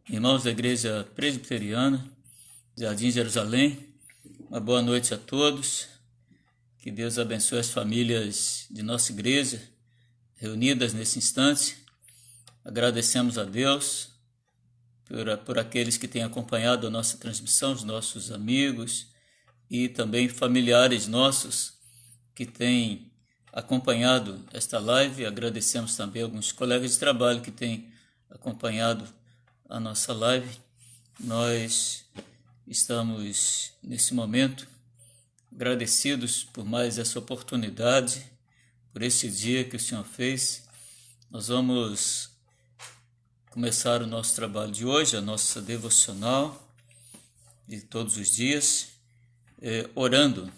Irmãos da Igreja Presbiteriana, Jardim Jerusalém, uma boa noite a todos. Que Deus abençoe as famílias de nossa igreja reunidas nesse instante. Agradecemos a Deus por aqueles que têm acompanhado a nossa transmissão, os nossos amigos e também familiares nossos que têm acompanhado esta live. Agradecemos também alguns colegas de trabalho que têm acompanhado a nossa live. Nós estamos nesse momento agradecidos por mais essa oportunidade, por esse dia que o Senhor fez. Nós vamos começar o nosso trabalho de hoje, a nossa devocional de todos os dias, orando,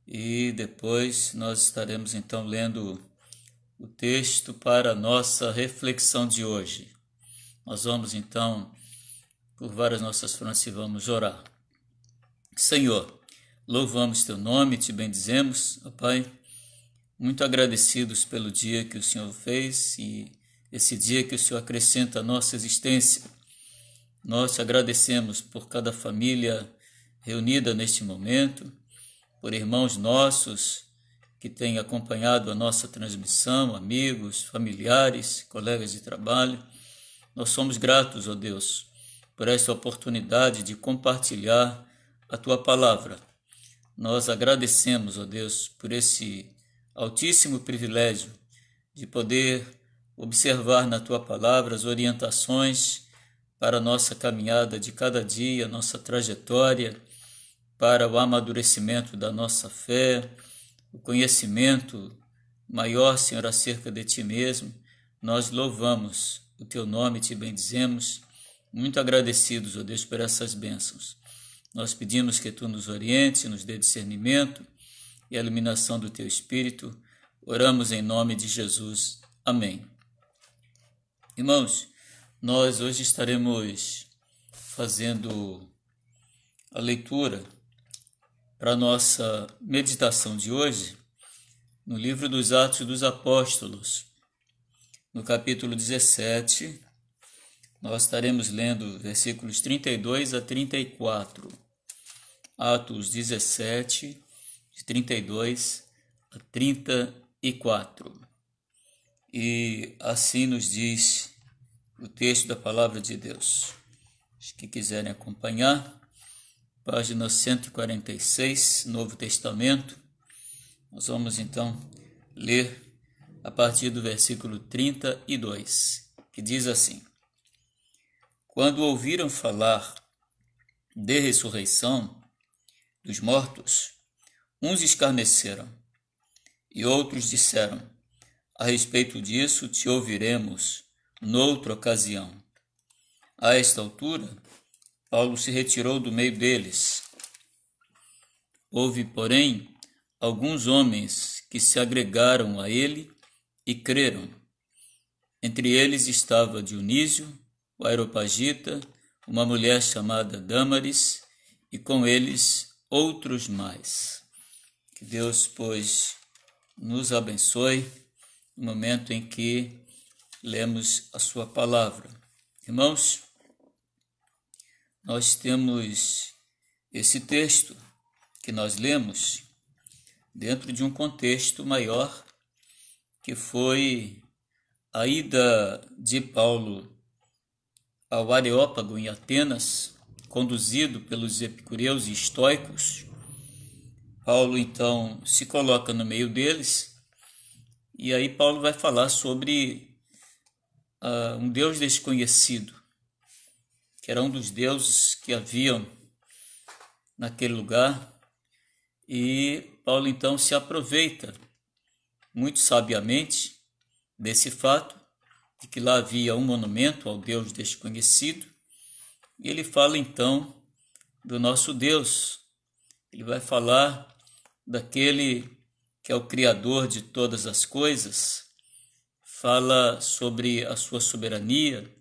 e depois nós estaremos então lendo o texto para a nossa reflexão de hoje. Nós vamos então curvar as nossas frontes e vamos orar. Senhor, louvamos teu nome, te bendizemos, ó Pai, muito agradecidos pelo dia que o Senhor fez e esse dia que o Senhor acrescenta à nossa existência. Nós te agradecemos por cada família reunida neste momento, por irmãos nossos que têm acompanhado a nossa transmissão, amigos, familiares, colegas de trabalho. Nós somos gratos, ó Deus, por esta oportunidade de compartilhar a Tua palavra. Nós agradecemos, ó Deus, por esse altíssimo privilégio de poder observar na Tua palavra as orientações para a nossa caminhada de cada dia, nossa trajetória, para o amadurecimento da nossa fé, o conhecimento maior, Senhor, acerca de Ti mesmo. Nós louvamos o Teu nome, te bendizemos, muito agradecidos, ó Deus, por essas bênçãos. Nós pedimos que Tu nos oriente, nos dê discernimento e a iluminação do Teu Espírito. Oramos em nome de Jesus. Amém. Irmãos, nós hoje estaremos fazendo a leitura para a nossa meditação de hoje no livro dos Atos dos Apóstolos, no capítulo 17, nós estaremos lendo versículos 32 a 34. Atos 17, de 32 a 34. E assim nos diz o texto da palavra de Deus. Os que quiserem acompanhar, página 146, Novo Testamento, nós vamos então ler a partir do versículo 32, que diz assim: Quando ouviram falar de ressurreição dos mortos, uns escarneceram e outros disseram: a respeito disso te ouviremos noutra ocasião. A esta altura, Paulo se retirou do meio deles. Houve, porém, alguns homens que se agregaram a ele e creram. Entre eles estava Dionísio, o Areopagita, uma mulher chamada Dâmaris, e com eles outros mais. Que Deus, pois, nos abençoe no momento em que lemos a sua palavra. Irmãos, nós temos esse texto que nós lemos dentro de um contexto maior, que foi a ida de Paulo ao Areópago em Atenas, conduzido pelos epicureus e estoicos. Paulo então se coloca no meio deles, e aí Paulo vai falar sobre um Deus desconhecido, que era um dos deuses que haviam naquele lugar, e Paulo então se aproveita muito sabiamente desse fato de que lá havia um monumento ao Deus desconhecido, e ele fala então do nosso Deus. Ele vai falar daquele que é o Criador de todas as coisas, fala sobre a sua soberania,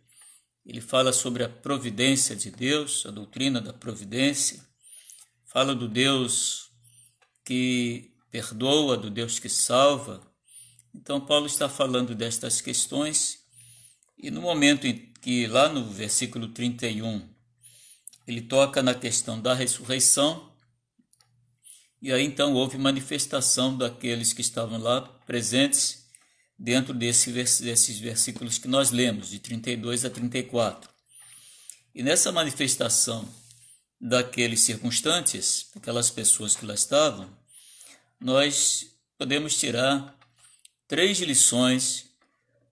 ele fala sobre a providência de Deus, a doutrina da providência, fala do Deus que perdoa, do Deus que salva. Então Paulo está falando destas questões, e no momento que lá no versículo 31, ele toca na questão da ressurreição, e aí então houve manifestação daqueles que estavam lá presentes dentro desses versículos que nós lemos, de 32 a 34. E nessa manifestação daqueles circunstantes, aquelas pessoas que lá estavam, nós podemos tirar 3 lições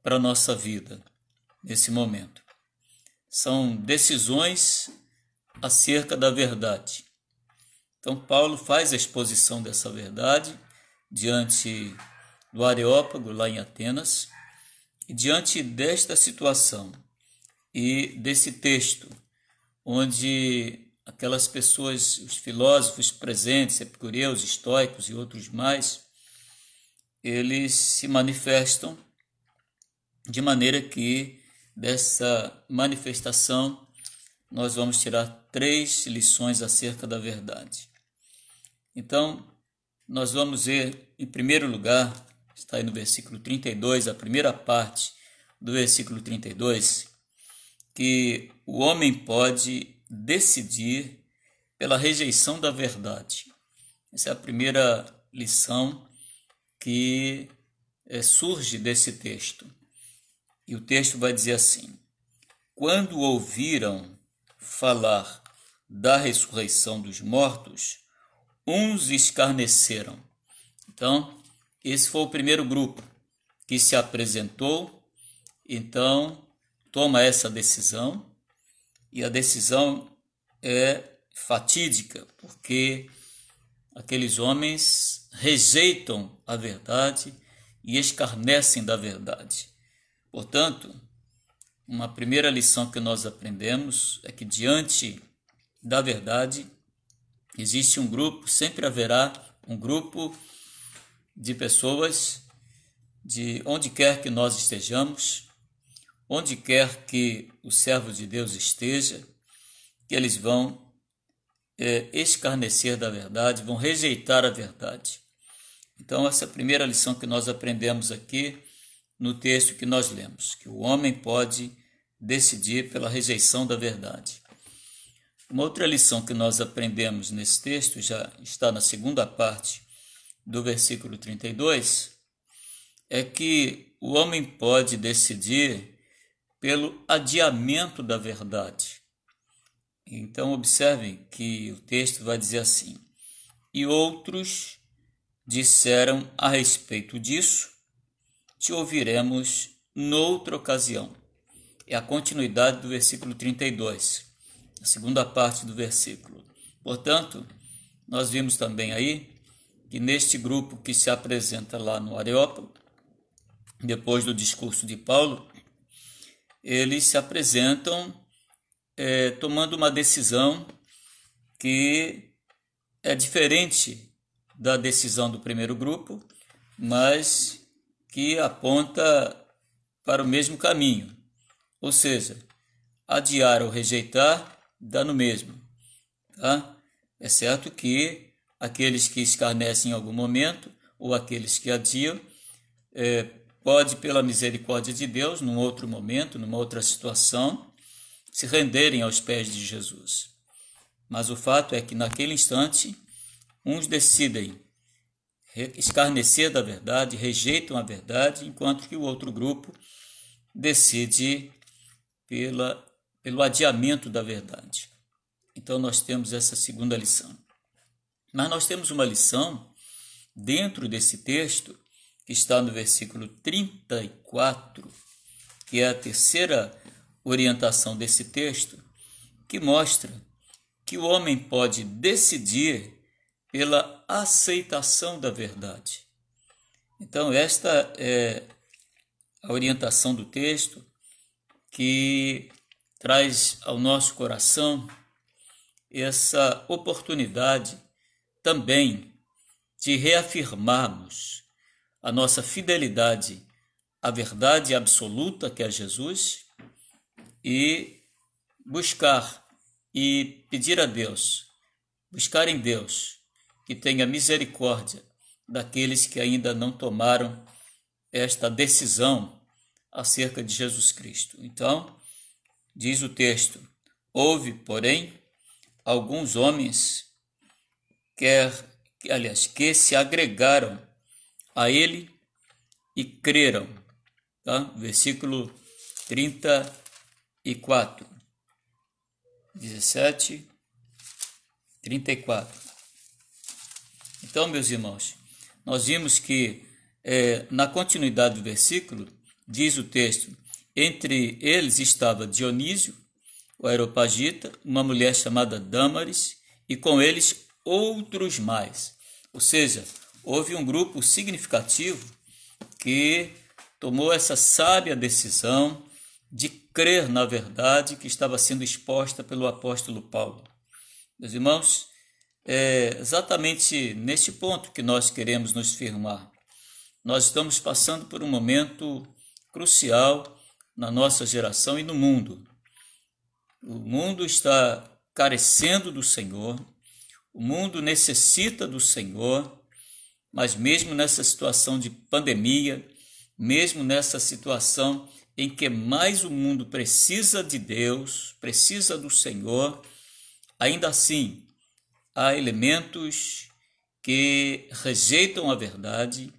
para a nossa vida nesse momento. São decisões acerca da verdade. Então, Paulo faz a exposição dessa verdade diante do Areópago, lá em Atenas, e diante desta situação e desse texto, onde aquelas pessoas, os filósofos presentes, epicureus, estoicos e outros mais, eles se manifestam de maneira que dessa manifestação nós vamos tirar 3 lições acerca da verdade. Então, nós vamos ver, em primeiro lugar, está aí no versículo 32, a primeira parte do versículo 32, que o homem pode decidir pela rejeição da verdade. Essa é a primeira lição que surge desse texto. E o texto vai dizer assim: quando ouviram falar da ressurreição dos mortos, uns escarneceram. Então, esse foi o primeiro grupo que se apresentou, então toma essa decisão, e a decisão é fatídica, porque aqueles homens rejeitam a verdade e escarnecem da verdade. Portanto, uma primeira lição que nós aprendemos é que diante da verdade existe um grupo, sempre haverá um grupo de pessoas de onde quer que nós estejamos, onde quer que o servo de Deus esteja, que eles vão escarnecer da verdade, vão rejeitar a verdade. Então, essa é a primeira lição que nós aprendemos aqui no texto que nós lemos, que o homem pode decidir pela rejeição da verdade. Uma outra lição que nós aprendemos nesse texto, já está na segunda parte do versículo 32, é que o homem pode decidir pelo adiamento da verdade. Então, observem que o texto vai dizer assim: e outros disseram a respeito disso, te ouviremos noutra ocasião. É a continuidade do versículo 32, a segunda parte do versículo. Portanto, nós vimos também aí que neste grupo que se apresenta lá no Areópago, depois do discurso de Paulo, eles se apresentam tomando uma decisão que é diferente da decisão do primeiro grupo, mas que aponta para o mesmo caminho. Ou seja, adiar ou rejeitar dá no mesmo. Tá? É certo que aqueles que escarnecem em algum momento, ou aqueles que adiam, pode, pela misericórdia de Deus, num outro momento, numa outra situação, se renderem aos pés de Jesus. Mas o fato é que naquele instante, uns decidem escarnecer da verdade, rejeitam a verdade, enquanto que o outro grupo decide pelo adiamento da verdade. Então nós temos essa segunda lição. Mas nós temos uma lição dentro desse texto, que está no versículo 34, que é a terceira orientação desse texto, que mostra que o homem pode decidir pela aceitação da verdade. Então, esta é a orientação do texto que traz ao nosso coração essa oportunidade também de reafirmarmos a nossa fidelidade à verdade absoluta que é Jesus e buscar e pedir a Deus, buscar em Deus que tenha misericórdia daqueles que ainda não tomaram esta decisão acerca de Jesus Cristo. Então, diz o texto: houve, porém, alguns homens que se agregaram a ele e creram. Tá? Versículo 34, 17, 34. Então, meus irmãos, nós vimos que na continuidade do versículo, diz o texto: entre eles estava Dionísio, o Areopagita, uma mulher chamada Dâmaris, e com eles outros mais. Ou seja, houve um grupo significativo que tomou essa sábia decisão de crer na verdade que estava sendo exposta pelo apóstolo Paulo. Meus irmãos, é exatamente nesse ponto que nós queremos nos firmar. Nós estamos passando por um momento crucial na nossa geração e no mundo. O mundo está carecendo do Senhor, o mundo necessita do Senhor, mas mesmo nessa situação de pandemia, mesmo nessa situação em que mais o mundo precisa de Deus, precisa do Senhor, ainda assim há elementos que rejeitam a verdade,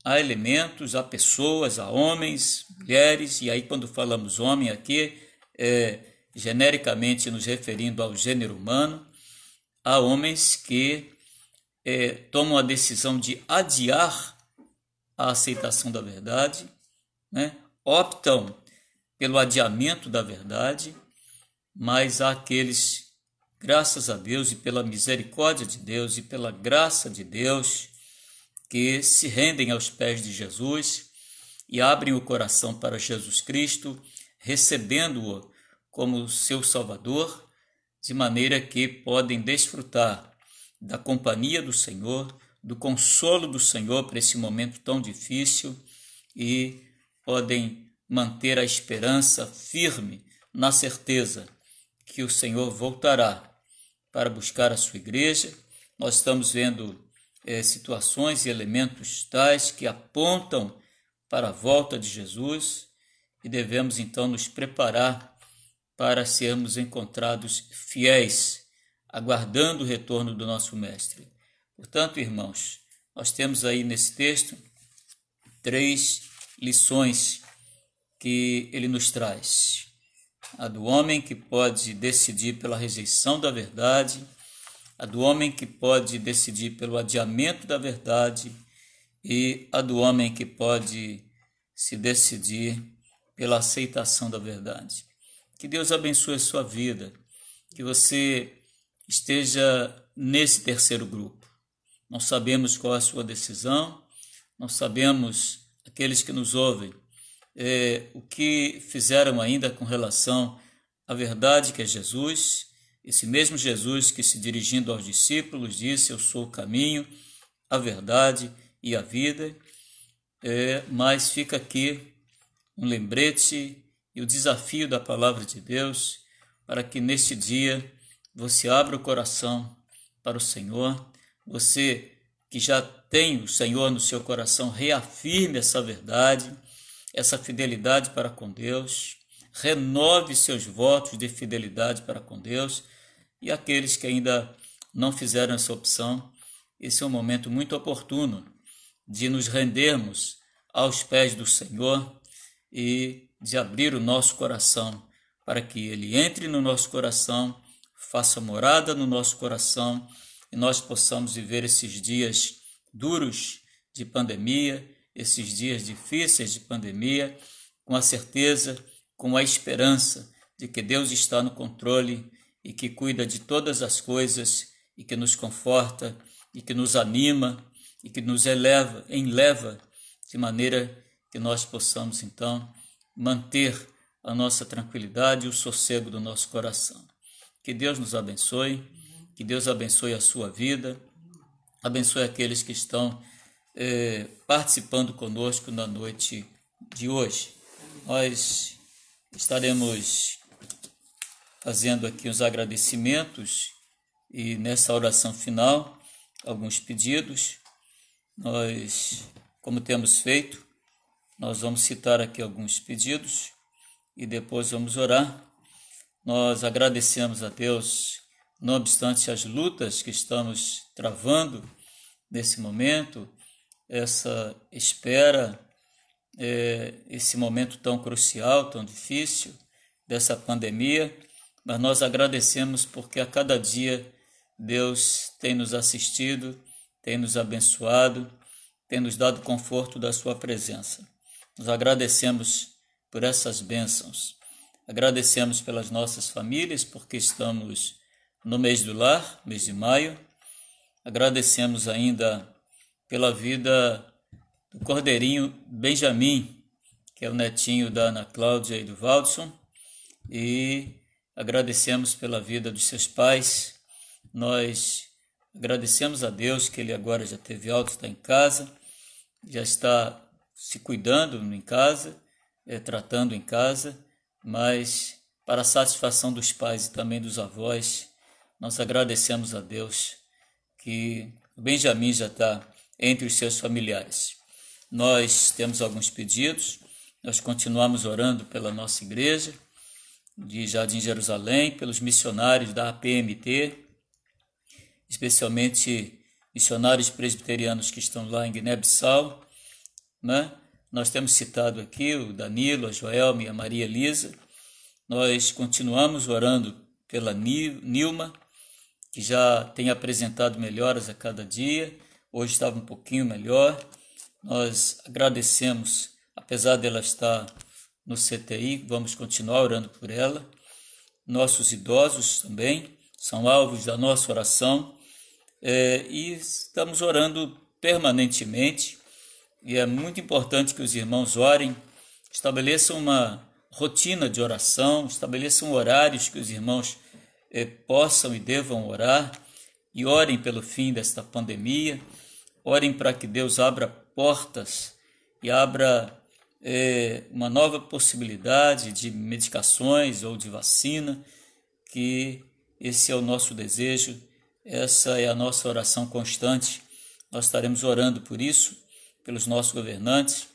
há elementos, há pessoas, há homens, mulheres, e aí quando falamos homem aqui, genericamente nos referindo ao gênero humano, há homens que tomam a decisão de adiar a aceitação da verdade, né? Optam pelo adiamento da verdade, mas há aqueles, graças a Deus e pela misericórdia de Deus e pela graça de Deus, que se rendem aos pés de Jesus e abrem o coração para Jesus Cristo, recebendo-o como seu Salvador, de maneira que podem desfrutar da companhia do Senhor, do consolo do Senhor para esse momento tão difícil e podem manter a esperança firme na certeza que o Senhor voltará para buscar a sua igreja. Nós estamos vendo situações e elementos tais que apontam para a volta de Jesus e devemos então nos preparar para sermos encontrados fiéis, aguardando o retorno do nosso Mestre. Portanto, irmãos, nós temos aí nesse texto 3 lições que ele nos traz. A do homem que pode decidir pela rejeição da verdade, a do homem que pode decidir pelo adiamento da verdade e a do homem que pode se decidir pela aceitação da verdade. Que Deus abençoe a sua vida, que você esteja nesse terceiro grupo. Não sabemos qual é a sua decisão, não sabemos, aqueles que nos ouvem, o que fizeram ainda com relação à verdade que é Jesus, esse mesmo Jesus que, se dirigindo aos discípulos, disse: eu sou o caminho, a verdade e a vida. Mas fica aqui um lembrete e o desafio da palavra de Deus para que neste dia você abra o coração para o Senhor, você que já tem o Senhor no seu coração, reafirme essa verdade, essa fidelidade para com Deus, renove seus votos de fidelidade para com Deus, e aqueles que ainda não fizeram essa opção, esse é um momento muito oportuno de nos rendermos aos pés do Senhor e de abrir o nosso coração para que Ele entre no nosso coração, faça morada no nosso coração e nós possamos viver esses dias duros de pandemia, esses dias difíceis de pandemia, com a certeza, com a esperança de que Deus está no controle e que cuida de todas as coisas e que nos conforta e que nos anima e que nos enleva de maneira que nós possamos então manter a nossa tranquilidade e o sossego do nosso coração. Que Deus nos abençoe, que Deus abençoe a sua vida, abençoe aqueles que estão participando conosco na noite de hoje. Nós estaremos fazendo aqui os agradecimentos e nessa oração final, alguns pedidos. Nós, como temos feito, nós vamos citar aqui alguns pedidos e depois vamos orar Nós agradecemos a Deus, não obstante as lutas que estamos travando nesse momento, essa espera, esse momento tão crucial, tão difícil, dessa pandemia, mas nós agradecemos porque a cada dia Deus tem nos assistido, tem nos abençoado, tem nos dado conforto da sua presença. Nós agradecemos por essas bênçãos. Agradecemos pelas nossas famílias, porque estamos no mês do lar, mês de maio. Agradecemos ainda pela vida do cordeirinho Benjamin, que é o netinho da Ana Cláudia e do Valdson, e agradecemos pela vida dos seus pais. Nós agradecemos a Deus que ele agora já teve alta, está em casa, já está se cuidando em casa, tratando em casa, mas para a satisfação dos pais e também dos avós, nós agradecemos a Deus que o Benjamin já está entre os seus familiares. Nós temos alguns pedidos, nós continuamos orando pela nossa igreja de Jardim Jerusalém, pelos missionários da APMT, especialmente missionários presbiterianos que estão lá em Guiné-Bissau, né? Nós temos citado aqui o Danilo, a Joelma e a Maria Elisa. Nós continuamos orando pela Nilma, que já tem apresentado melhoras a cada dia. Hoje estava um pouquinho melhor. Nós agradecemos, apesar dela estar no CTI, vamos continuar orando por ela. Nossos idosos também são alvos da nossa oração, e estamos orando permanentemente, e é muito importante que os irmãos orem, estabeleçam uma rotina de oração, estabeleçam horários que os irmãos possam e devam orar, e orem pelo fim desta pandemia, orem para que Deus abra portas e abra uma nova possibilidade de medicações ou de vacina, que esse é o nosso desejo, essa é a nossa oração constante. Nós estaremos orando por isso, pelos nossos governantes,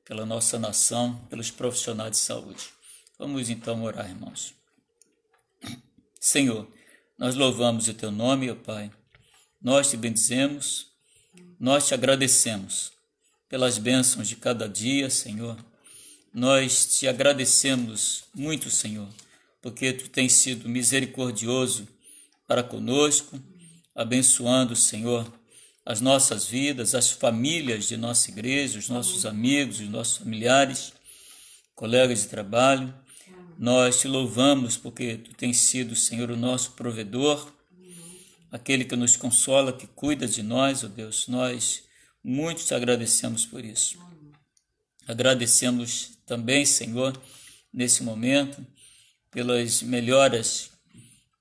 pela nossa nação, pelos profissionais de saúde. Vamos então orar, irmãos. Senhor, nós louvamos o Teu nome, ó Pai. Nós Te bendizemos, nós Te agradecemos pelas bênçãos de cada dia, Senhor. Nós Te agradecemos muito, Senhor, porque Tu tens sido misericordioso para conosco, abençoando, Senhor, as nossas vidas, as famílias de nossa igreja, os nossos amigos, os nossos familiares, colegas de trabalho. Nós Te louvamos porque Tu tens sido, Senhor, o nosso provedor, aquele que nos consola, que cuida de nós, ó Deus. Nós muito Te agradecemos por isso. Agradecemos também, Senhor, nesse momento, pelas melhoras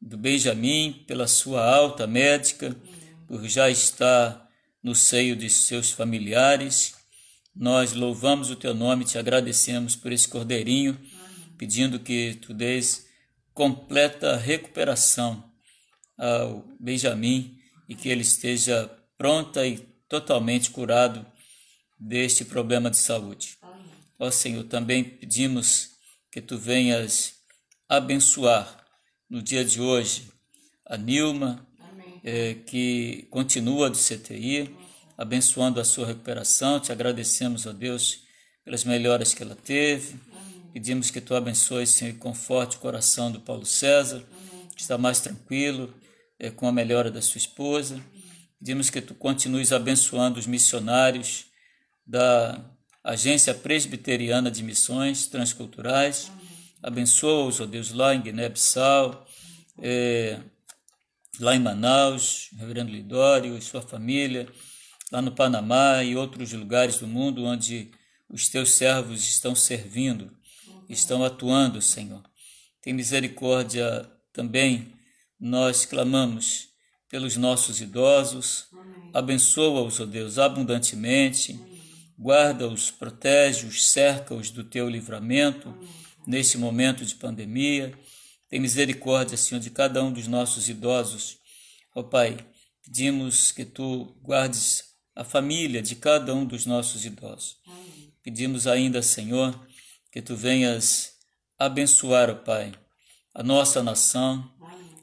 do Benjamin, pela sua alta médica, por já estar no seio de seus familiares. Nós louvamos o Teu nome, Te agradecemos por esse cordeirinho, pedindo que Tu dês completa recuperação ao Benjamin e que ele esteja pronta e totalmente curado deste problema de saúde. Ó Senhor, também pedimos que Tu venhas abençoar no dia de hoje a Nilma, que continua do CTI, abençoando a sua recuperação. Te agradecemos, ó Deus, pelas melhoras que ela teve. Pedimos que Tu abençoe, Senhor, e conforte o coração do Paulo César, que está mais tranquilo com a melhora da sua esposa. Pedimos que Tu continues abençoando os missionários da Agência Presbiteriana de Missões Transculturais. Abençoa-os, ó Deus, lá em Guiné-Bissau, lá em Manaus, Reverendo Lidório e sua família, lá no Panamá e outros lugares do mundo onde os Teus servos estão servindo, estão atuando, Senhor. Tem misericórdia também, nós clamamos pelos nossos idosos. Abençoa-os, ó Deus, abundantemente. Guarda-os, protege-os, cerca-os do Teu livramento neste momento de pandemia. Tem misericórdia, Senhor, de cada um dos nossos idosos. Ó Pai, pedimos que Tu guardes a família de cada um dos nossos idosos. Pedimos ainda, Senhor, que Tu venhas abençoar, ó Pai, a nossa nação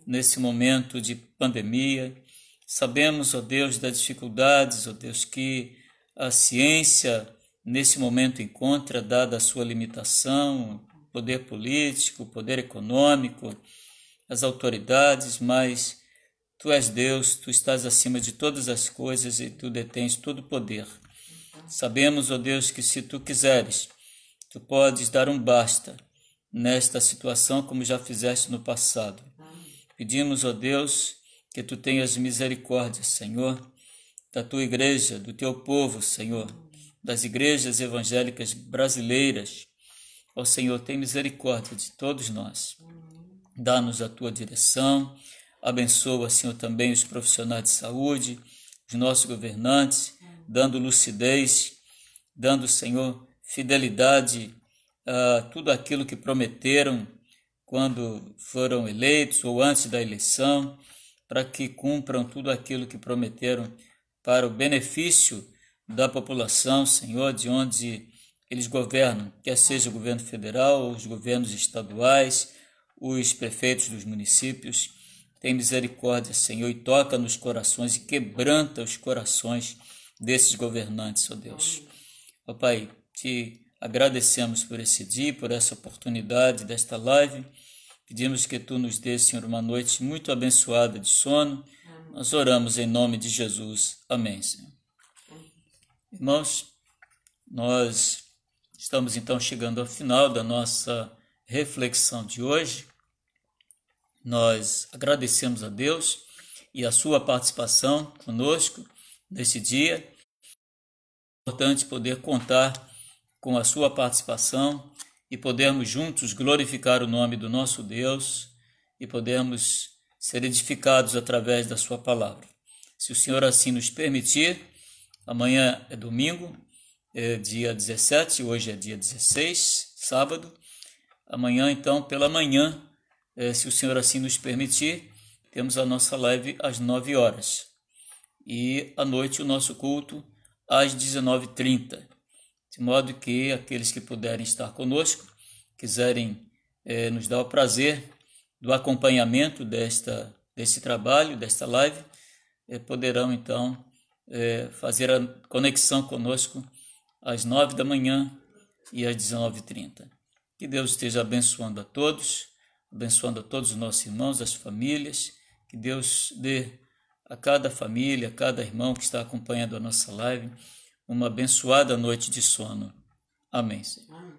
nesse momento de pandemia. Sabemos, ó Deus, das dificuldades, ó Deus, que a ciência nesse momento encontra, dada a sua limitação, poder político, poder econômico, as autoridades, mas Tu és Deus, Tu estás acima de todas as coisas e Tu detens todo o poder. Sabemos, ó Deus, que se Tu quiseres, Tu podes dar um basta nesta situação como já fizeste no passado. Pedimos, ó Deus, que Tu tenhas misericórdia, Senhor, da Tua igreja, do Teu povo, Senhor, das igrejas evangélicas brasileiras. Ó Senhor, tem misericórdia de todos nós. Dá-nos a Tua direção. Abençoa, Senhor, também os profissionais de saúde, os nossos governantes, dando lucidez, dando, Senhor, fidelidade a tudo aquilo que prometeram quando foram eleitos ou antes da eleição, para que cumpram tudo aquilo que prometeram para o benefício da população, Senhor, de onde eles governam, quer seja o governo federal, os governos estaduais, os prefeitos dos municípios. Tem misericórdia, Senhor, e toca nos corações e quebranta os corações desses governantes, ó Deus. Ó Pai, te agradecemos por esse dia, por essa oportunidade desta live. Pedimos que Tu nos dê, Senhor, uma noite muito abençoada de sono. Nós oramos em nome de Jesus. Amém, Senhor. Irmãos, nós estamos então chegando ao final da nossa reflexão de hoje. Nós agradecemos a Deus e a sua participação conosco nesse dia. É importante poder contar com a sua participação e podermos juntos glorificar o nome do nosso Deus e podermos ser edificados através da sua palavra. Se o Senhor assim nos permitir, amanhã é domingo, é dia 17, hoje é dia 16, sábado. Amanhã, então, pela manhã, se o Senhor assim nos permitir, temos a nossa live às 9 horas. E à noite o nosso culto às 19h30. De modo que aqueles que puderem estar conosco, quiserem nos dar o prazer do acompanhamento desse trabalho, desta live, poderão então fazer a conexão conosco às 9 da manhã e às 19h30. Que Deus esteja abençoando a todos os nossos irmãos, as famílias. Que Deus dê a cada família, a cada irmão que está acompanhando a nossa live, uma abençoada noite de sono. Amém, Senhor.